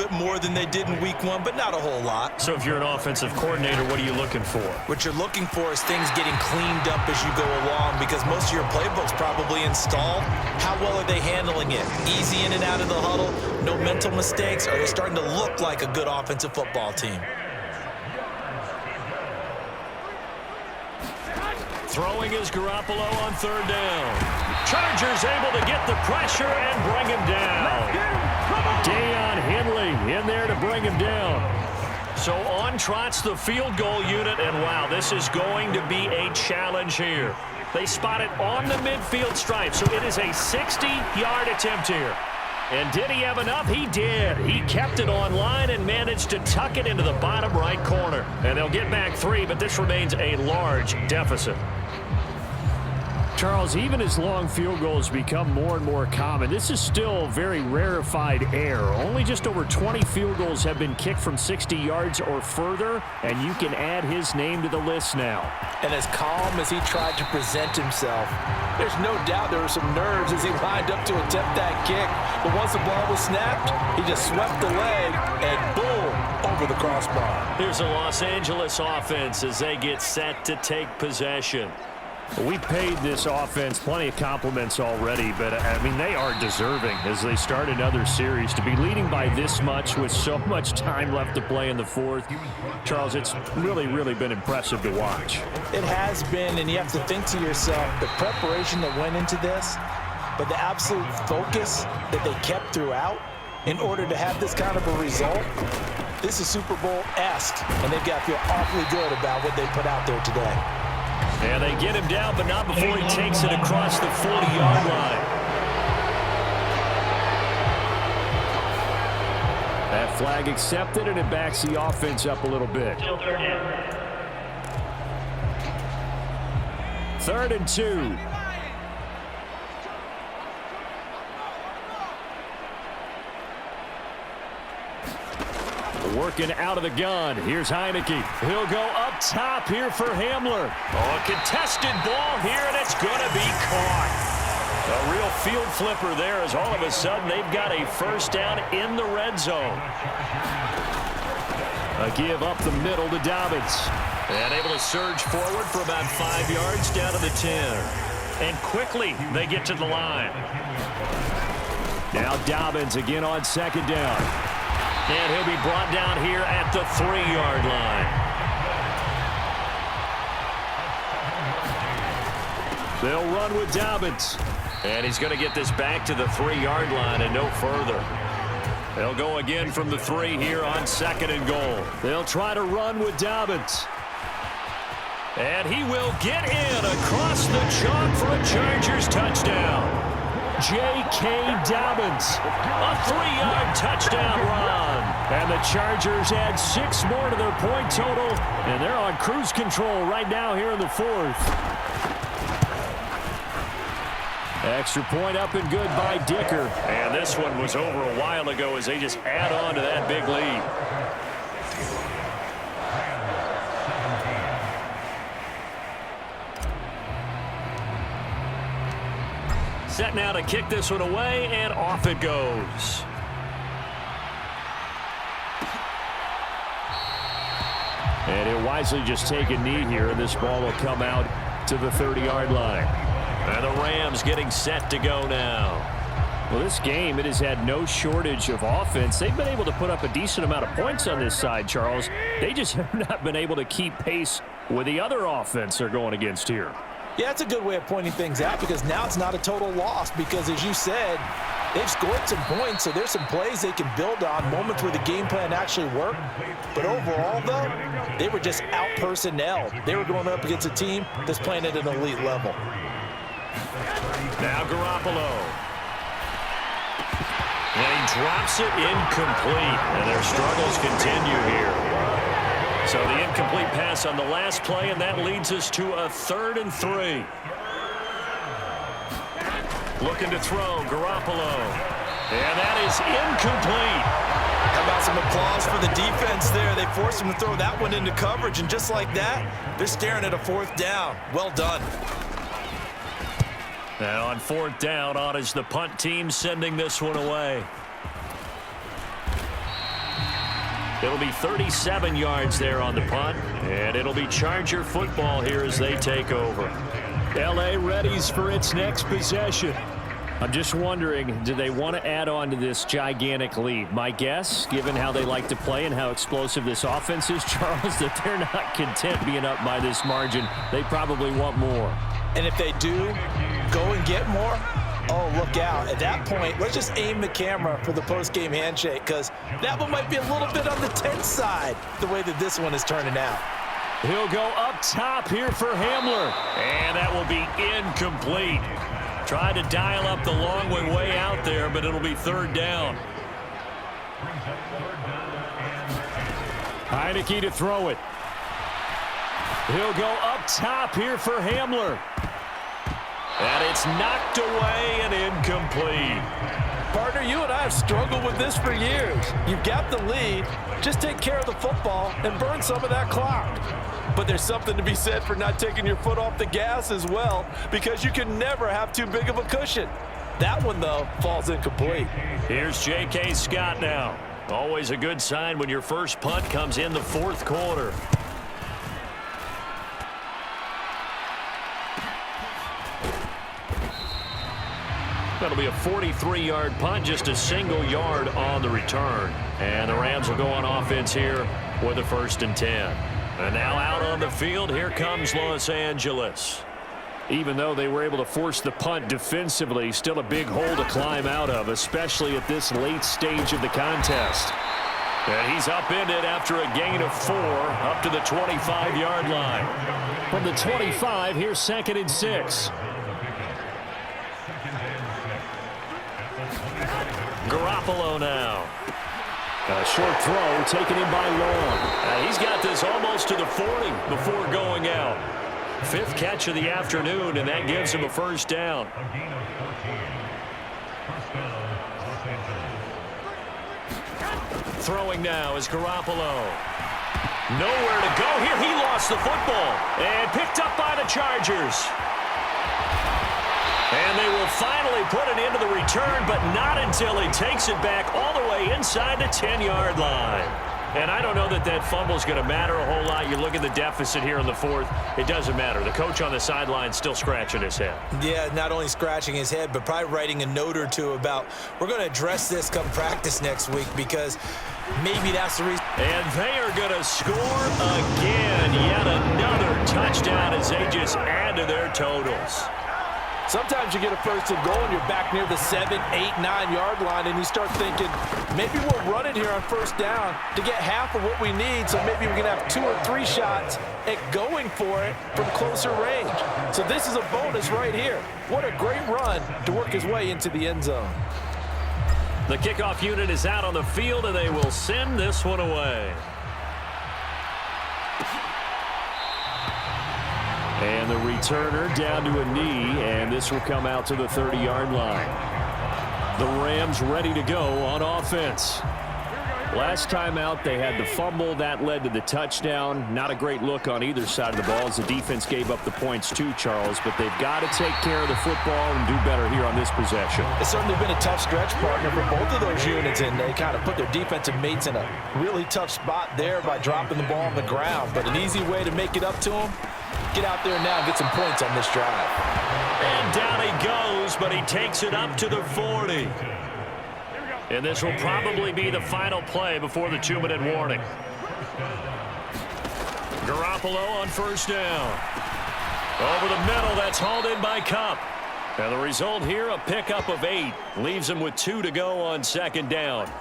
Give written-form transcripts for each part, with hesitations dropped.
bit more than they did in week 1, but not a whole lot. So if you're an offensive coordinator, what are you looking for? What you're looking for is things getting cleaned up as you go along, because most of your playbook's probably installed. How well are they handling it? Easy in and out of the huddle, no mental mistakes? Are they starting to look like a good offensive football team? Throwing is Garoppolo on 3rd down. Chargers able to get the pressure and bring him down. Deion Henley in there to bring him down. So on trots the field goal unit, and wow, this is going to be a challenge here. They spot it on the midfield stripe, so it is a 60-yard attempt here. And did he have enough? He did. He kept it on line and managed to tuck it into the bottom right corner. And they'll get back 3, but this remains a large deficit. Charles, even as long field goals become more and more common, this is still very rarefied air. Only just over 20 field goals have been kicked from 60 yards or further, and you can add his name to the list now. And as calm as he tried to present himself, there's no doubt there were some nerves as he lined up to attempt that kick. But once the ball was snapped, he just swept the leg and boom, over the crossbar. Here's a Los Angeles offense as they get set to take possession. We paid this offense plenty of compliments already, but, I mean, they are deserving as they start another series. To be leading by this much with so much time left to play in the 4th, Charles, it's really, really been impressive to watch. It has been, and you have to think to yourself, the preparation that went into this, but the absolute focus that they kept throughout in order to have this kind of a result. This is Super Bowl-esque, and they've got to feel awfully good about what they put out there today. And they get him down, but not before he takes it across the 40-yard line. That flag accepted, and it backs the offense up a little bit. 3rd and 2. Working out of the gun. Here's Heineke. He'll go up top here for Hamler. Oh, a contested ball here, and it's going to be caught. A real field flipper there as all of a sudden they've got a first down in the red zone. A give up the middle to Dobbins. And able to surge forward for about 5 yards down to the 10. And quickly they get to the line. Now Dobbins again on 2nd down. And he'll be brought down here at the 3-yard line. They'll run with Dobbins. And he's going to get this back to the 3-yard line and no further. They'll go again from the 3 here on 2nd and goal. They'll try to run with Dobbins. And he will get in across the chalk for a Chargers touchdown. J.K. Dobbins, a 3-yard touchdown run. And the Chargers add 6 more to their point total, and they're on cruise control right now here in the 4th. Extra point up and good by Dicker. And this one was over a while ago as they just add on to that big lead. Set now to kick this one away, and off it goes. And he'll wisely just take a knee here, and this ball will come out to the 30-yard line. And the Rams getting set to go now. Well, this game, it has had no shortage of offense. They've been able to put up a decent amount of points on this side, Charles. They just have not been able to keep pace with the other offense they're going against here. Yeah, that's a good way of pointing things out, because now it's not a total loss, because as you said, they've scored some points, so there's some plays they can build on, moments where the game plan actually worked. But overall, though, they were just out-personnel. They were going up against a team that's playing at an elite level. Now Garoppolo. And he drops it incomplete, and their struggles continue here. So the incomplete pass on the last play, and that leads us to a 3rd and 3. Looking to throw, Garoppolo. And that is incomplete. How about some applause for the defense there? They forced him to throw that one into coverage, and just like that, they're staring at a 4th down. Well done. Now on 4th down, on is the punt team sending this one away. It'll be 37 yards there on the punt, and it'll be Charger football here as they take over. L.A. readies for its next possession. I'm just wondering, do they want to add on to this gigantic lead? My guess, given how they like to play and how explosive this offense is, Charles, that they're not content being up by this margin. They probably want more. And if they do go and get more, oh, look out. At that point, let's just aim the camera for the post-game handshake, because that one might be a little bit on the tense side, the way that this one is turning out. He'll go up top here for Hamler, and that will be incomplete. Tried to dial up the long way out there, but it'll be third down. Heineke to throw it. He'll go up top here for Hamler. And it's knocked away and incomplete. Partner, you and I have struggled with this for years. You've got the lead. Just take care of the football and burn some of that clock. But there's something to be said for not taking your foot off the gas as well, because you can never have too big of a cushion. That one, though, falls incomplete. Here's J.K. Scott now. Always a good sign when your first punt comes in the fourth quarter. That'll be a 43-yard punt, just a single yard on the return. And the Rams will go on offense here with a 1st and 10. And now out on the field, here comes Los Angeles. Even though they were able to force the punt defensively, still a big hole to climb out of, especially at this late stage of the contest. And he's upended after a gain of 4 up to the 25-yard line. From the 25, here's 2nd and 6. Garoppolo now. A short throw taken in by Long. He's got this almost to the 40 before going out. 5th catch of the afternoon, and that gives him a 1st down. Throwing now is Garoppolo. Nowhere to go here. He lost the football and picked up by the Chargers. And they will finally put it into the return, but not until he takes it back all the way inside the 10-yard line. And I don't know that that fumble is going to matter a whole lot. You look at the deficit here in the 4th. It doesn't matter. The coach on the sideline still scratching his head. Yeah, not only scratching his head, but probably writing a note or two about, we're going to address this come practice next week, because maybe that's the reason. And they are going to score again. Yet another touchdown as they just add to their totals. Sometimes you get a 1st and goal and you're back near the 7, 8, 9-yard line, and you start thinking, maybe we'll run it here on 1st down to get half of what we need, so maybe we can have 2 or 3 shots at going for it from closer range. So this is a bonus right here. What a great run to work his way into the end zone. The kickoff unit is out on the field, and they will send this one away. And the returner down to a knee, and this will come out to the 30-yard line. The Rams ready to go on offense. Last time out, they had the fumble. That led to the touchdown. Not a great look on either side of the ball as the defense gave up the points too, Charles, but they've got to take care of the football and do better here on this possession. It's certainly been a tough stretch, partner, for both of those units, and they kind of put their defensive mates in a really tough spot there by dropping the ball on the ground. But an easy way to make it up to them, get out there now and get some points on this drive. And down he goes, but he takes it up to the 40. And this will probably be the final play before the 2-minute warning. Garoppolo on 1st down. Over the middle, that's hauled in by Kupp. And the result here, a pickup of 8. Leaves him with 2 to go on 2nd down.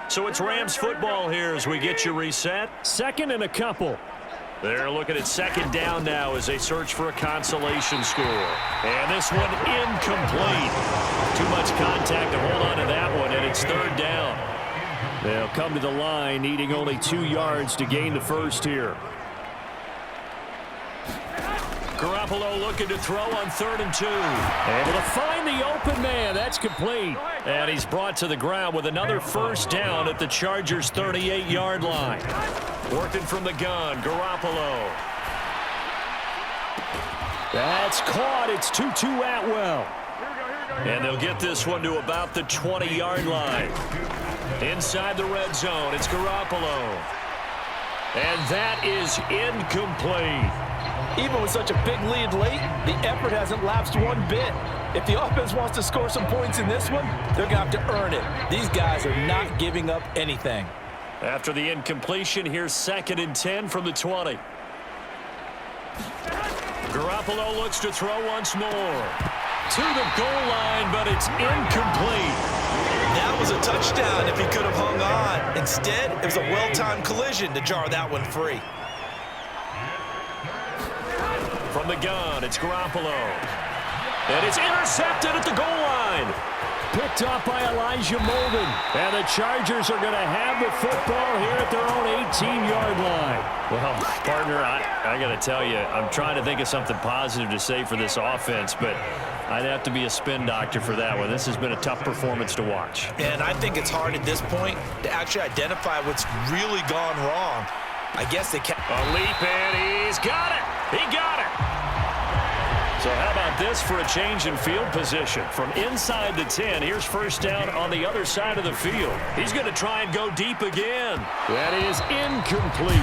So it's Rams football here as we get you reset. 2nd and a couple. They're looking at 2nd down now as they search for a consolation score. And this one incomplete. Too much contact to hold on to that one, and it's 3rd down. They'll come to the line, needing only 2 yards to gain the 1st here. Garoppolo looking to throw on 3rd and 2. Able to find the open man. That's complete. And he's brought to the ground with another 1st down at the Chargers' 38-yard line. Working from the gun, Garoppolo. That's caught. It's Tutu Atwell. And they'll get this one to about the 20-yard line. Inside the red zone, it's Garoppolo. And that is incomplete. Even with such a big lead late, the effort hasn't lapsed one bit. If the offense wants to score some points in this one, they're going to have to earn it. These guys are not giving up anything. After the incompletion, here's 2nd and 10 from the 20. Garoppolo looks to throw once more. To the goal line, but it's incomplete. That was a touchdown if he could have hung on. Instead, it was a well-timed collision to jar that one free. From the gun, it's Garoppolo. And it's intercepted at the goal line. Picked off by Elijah Molden. And the Chargers are going to have the football here at their own 18-yard line. Well, partner, I got to tell you, I'm trying to think of something positive to say for this offense, but I'd have to be a spin doctor for that one. This has been a tough performance to watch. And I think it's hard at this point to actually identify what's really gone wrong. I guess they can't. A leap, and he's got it. He got it. So how about this for a change in field position? From inside the 10, here's first down on the other side of the field. He's going to try and go deep again. That is incomplete.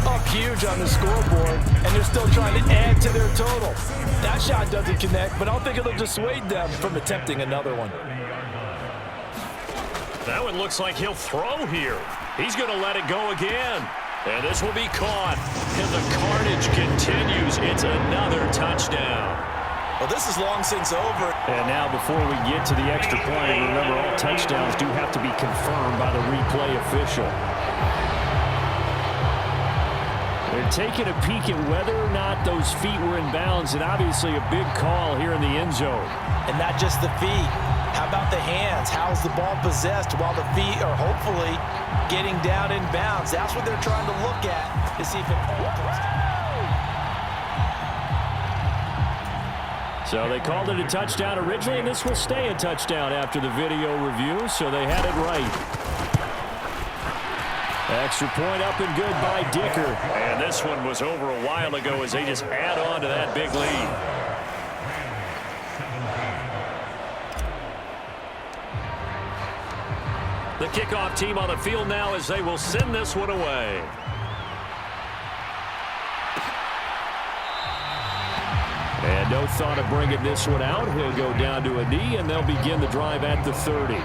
Up huge on the scoreboard, and they're still trying to add to their total. That shot doesn't connect, but I don't think it'll dissuade them from attempting another one. That one looks like he'll throw here. He's going to let it go again. And this will be caught. And the carnage continues. It's another touchdown. Well, this is long since over. And now before we get to the extra point, remember all touchdowns do have to be confirmed by the replay official. They're taking a peek at whether or not those feet were in bounds, and obviously a big call here in the end zone. And not just the feet. How about the hands? How's the ball possessed while the feet are hopefully getting down in bounds? That's what they're trying to look at to see if it alters. So they called it a touchdown originally, and this will stay a touchdown after the video review, so they had it right. Extra point up and good by Dicker. And this one was over a while ago as they just add on to that big lead. The kickoff team on the field now as they will send this one away. And no thought of bringing this one out. He'll go down to a knee, and they'll begin the drive at the 30.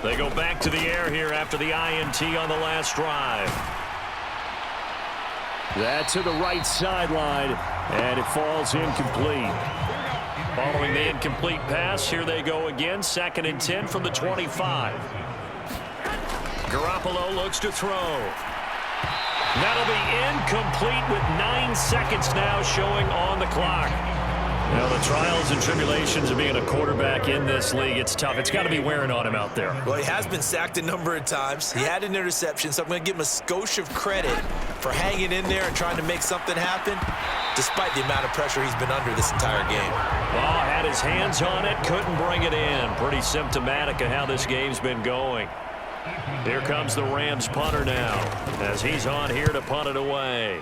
They go back to the air here after the INT on the last drive. That to the right sideline, and it falls incomplete. Following the incomplete pass, here they go again. 2nd and 10 from the 25. Garoppolo looks to throw. That'll be incomplete with 9 seconds now showing on the clock. Now, the trials and tribulations of being a quarterback in this league, it's tough. It's got to be wearing on him out there. Well, he has been sacked a number of times. He had an interception, so I'm going to give him a skosh of credit for hanging in there and trying to make something happen, despite the amount of pressure he's been under this entire game. Ball had his hands on it, couldn't bring it in. Pretty symptomatic of how this game's been going. Here comes the Rams punter now, as he's on here to punt it away.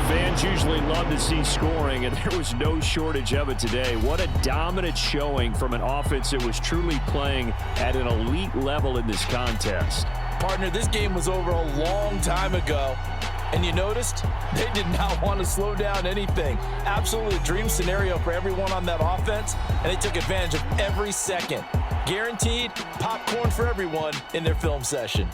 Fans usually love to see scoring, and there was no shortage of it today. What a dominant showing from an offense that was truly playing at an elite level in this contest. Partner, this game was over a long time ago, and you noticed they did not want to slow down anything. Absolutely a dream scenario for everyone on that offense, and they took advantage of every second. Guaranteed popcorn for everyone in their film session.